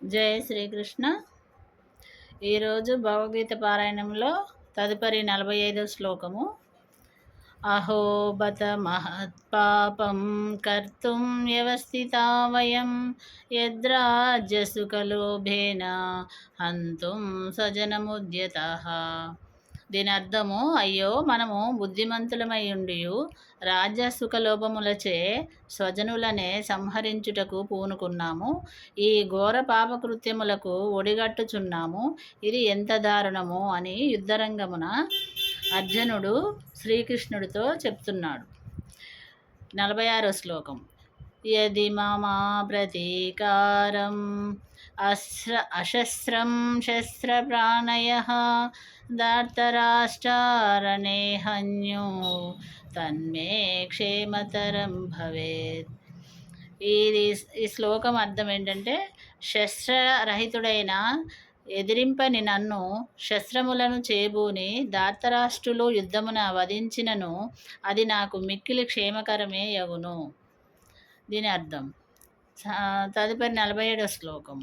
జయ శ్రీకృష్ణ. ఈరోజు భగవద్గీత పారాయణంలో తదుపరి 45వ శ్లోకము. అహో బత మహత్పాపం కర్తుం వ్యవస్థితా వయం యద్రాజ్యసుఖలోభేన హంతుం సజనముద్యతః. దీని అర్థము, అయ్యో మనము బుద్ధిమంతులమై ఉండియు రాజ్యసుఖలోభములచే స్వజనులనే సంహరించుటకు పూనుకున్నాము. ఈ ఘోర పాపకృత్యములకు ఒడిగట్టుచున్నాము. ఇది ఎంత దారుణము అని యుద్ధరంగమున అర్జునుడు శ్రీకృష్ణుడితో చెప్తున్నాడు. 46వ శ్లోకం. యది మమా ప్రతీకారం అశస్త్రం శస్త్రప్రాణయః ధార్తరాష్ట్రారణే హన్యు తన్మే క్షేమతరం భవేత్. ఈ శ్లోకం అర్థం ఏంటంటే, శస్త్రరహితుడైన ఎదిరింపని నన్ను శస్త్రములను చేబూని ధార్తరాష్ట్రులు యుద్ధమున వధించినను అది నాకు మిక్కిలి క్షేమకరమే యగును. దీని అర్థం. తదుపరి 47వ శ్లోకం.